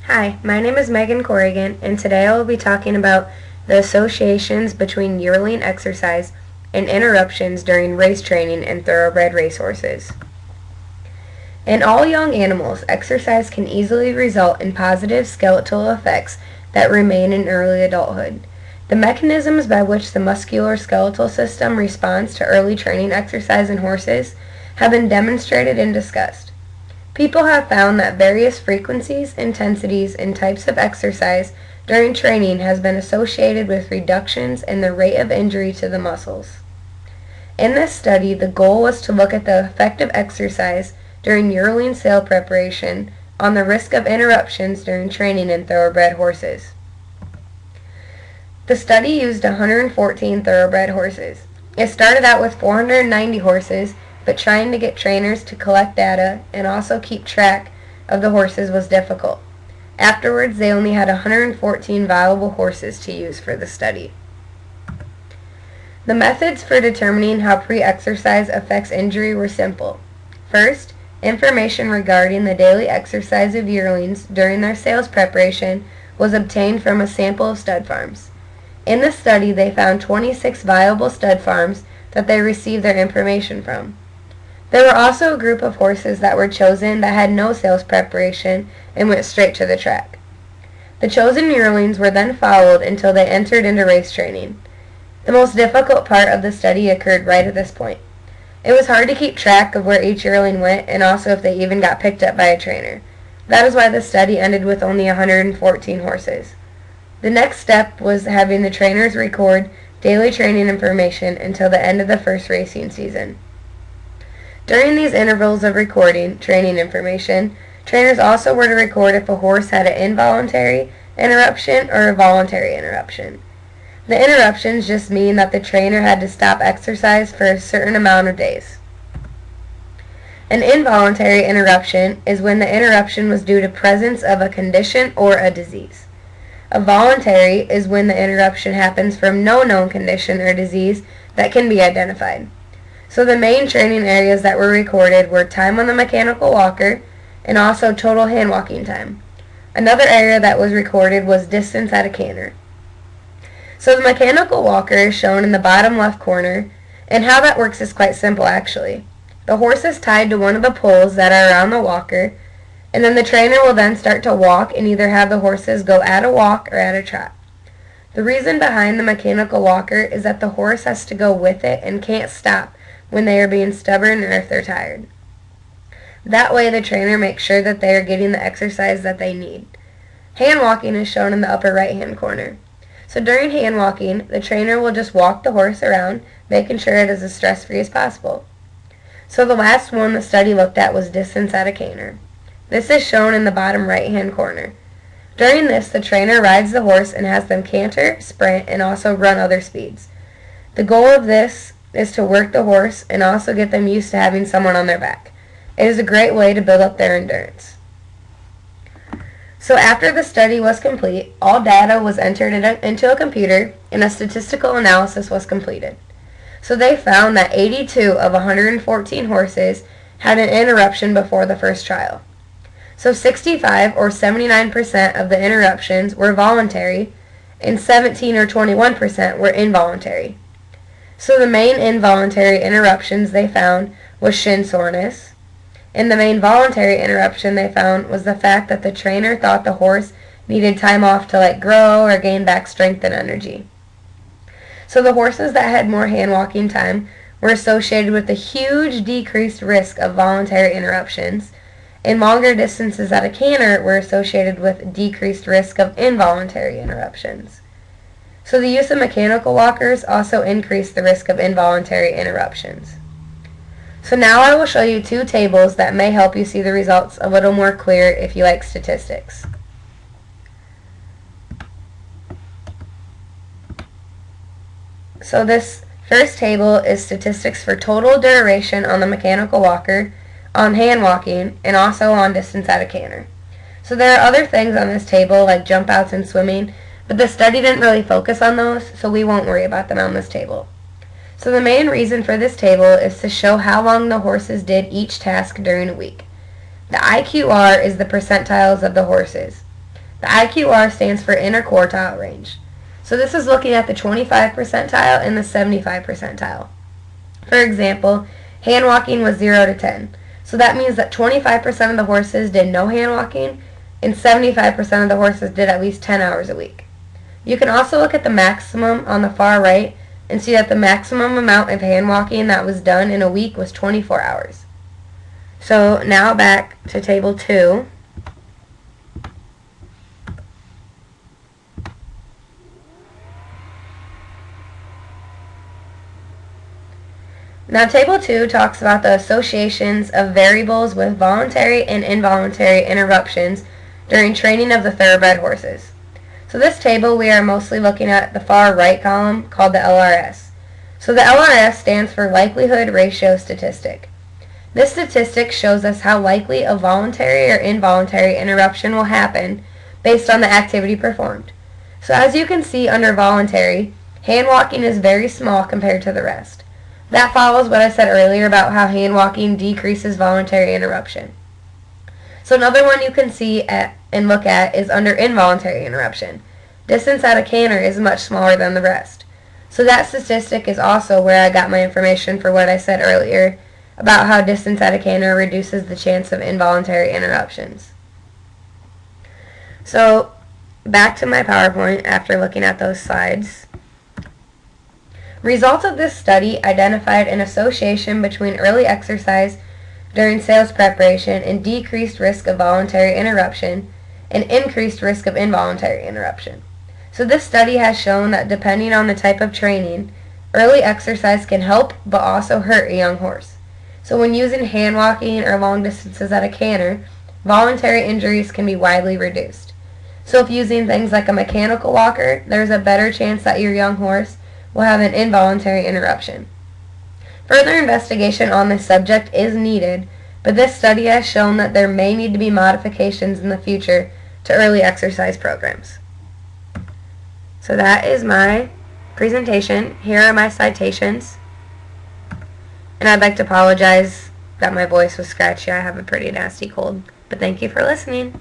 Hi, my name is Megan Corrigan, and today I will be talking about the associations between yearling exercise and interruptions during race training in thoroughbred racehorses. In all young animals, exercise can easily result in positive skeletal effects that remain in early adulthood. The mechanisms by which the musculoskeletal system responds to early training exercise in horses have been demonstrated and discussed. People have found that various frequencies, intensities, and types of exercise during training has been associated with reductions in the rate of injury to the muscles. In this study, the goal was to look at the effect of exercise during yearling sale preparation on the risk of interruptions during training in thoroughbred horses. The study used 114 thoroughbred horses. It started out with 490 horses, but trying to get trainers to collect data and also keep track of the horses was difficult. Afterwards, they only had 114 viable horses to use for the study. The methods for determining how pre-exercise affects injury were simple. First, information regarding the daily exercise of yearlings during their sales preparation was obtained from a sample of stud farms. In the study, they found 26 viable stud farms that they received their information from. There were also a group of horses that were chosen that had no sales preparation and went straight to the track. The chosen yearlings were then followed until they entered into race training. The most difficult part of the study occurred right at this point. It was hard to keep track of where each yearling went and also if they even got picked up by a trainer. That is why the study ended with only 114 horses. The next step was having the trainers record daily training information until the end of the first racing season. During these intervals of recording training information, trainers also were to record if a horse had an involuntary interruption or a voluntary interruption. The interruptions just mean that the trainer had to stop exercise for a certain amount of days. An involuntary interruption is when the interruption was due to presence of a condition or a disease. A voluntary is when the interruption happens from no known condition or disease that can be identified. So the main training areas that were recorded were time on the mechanical walker and also total hand walking time. Another area that was recorded was distance at a canter. So the mechanical walker is shown in the bottom left corner, and how that works is quite simple actually. The horse is tied to one of the poles that are around the walker, and then the trainer will then start to walk and either have the horses go at a walk or at a trot. The reason behind the mechanical walker is that the horse has to go with it and can't stop when they are being stubborn or if they're tired. That way the trainer makes sure that they are getting the exercise that they need. Hand walking is shown in the upper right hand corner. So during hand walking, the trainer will just walk the horse around, making sure it is as stress-free as possible. So the last one the study looked at was distance at a canter. This is shown in the bottom right hand corner. During this, the trainer rides the horse and has them canter, sprint, and also run other speeds. The goal of this is to work the horse and also get them used to having someone on their back. It is a great way to build up their endurance. So after the study was complete, all data was entered into a computer and a statistical analysis was completed. So they found that 82 of 114 horses had an interruption before the first trial. So 65 or 79% of the interruptions were voluntary and 17 or 21% were involuntary. So the main involuntary interruptions they found was shin soreness, and the main voluntary interruption they found was the fact that the trainer thought the horse needed time off to grow or gain back strength and energy. So the horses that had more hand walking time were associated with a huge decreased risk of voluntary interruptions, and longer distances at a canter were associated with decreased risk of involuntary interruptions. So the use of mechanical walkers also increased the risk of involuntary interruptions. So now I will show you two tables that may help you see the results a little more clear if you like statistics. So this first table is statistics for total duration on the mechanical walker, on hand walking, and also on distance at a canter. So there are other things on this table like jump outs and swimming, but the study didn't really focus on those, so we won't worry about them on this table. So the main reason for this table is to show how long the horses did each task during a week. The IQR is the percentiles of the horses. The IQR stands for interquartile range. So this is looking at the 25 percentile and the 75 percentile. For example, hand walking was 0 to 10. So that means that 25% of the horses did no hand walking and 75% of the horses did at least 10 hours a week. You can also look at the maximum on the far right and see that the maximum amount of hand walking that was done in a week was 24 hours. So now back to Table 2. Now Table 2 talks about the associations of variables with voluntary and involuntary interruptions during training of the thoroughbred horses. So this table we are mostly looking at the far right column called the LRS. So the LRS stands for likelihood ratio statistic. This statistic shows us how likely a voluntary or involuntary interruption will happen based on the activity performed. So as you can see under voluntary, hand walking is very small compared to the rest. That follows what I said earlier about how hand walking decreases voluntary interruption. So another one you can see and look at is under involuntary interruption. Distance at a canter is much smaller than the rest. So that statistic is also where I got my information for what I said earlier about how distance at a canter reduces the chance of involuntary interruptions. So back to my PowerPoint after looking at those slides. Results of this study identified an association between early exercise during sales preparation and decreased risk of voluntary interruption and increased risk of involuntary interruption. So this study has shown that depending on the type of training, early exercise can help but also hurt a young horse. So when using hand walking or long distances at a canter, voluntary injuries can be widely reduced. So if using things like a mechanical walker, there's a better chance that your young horse will have an involuntary interruption. Further investigation on this subject is needed, but this study has shown that there may need to be modifications in the future to early exercise programs. So that is my presentation. Here are my citations. And I'd like to apologize that my voice was scratchy. I have a pretty nasty cold. But thank you for listening.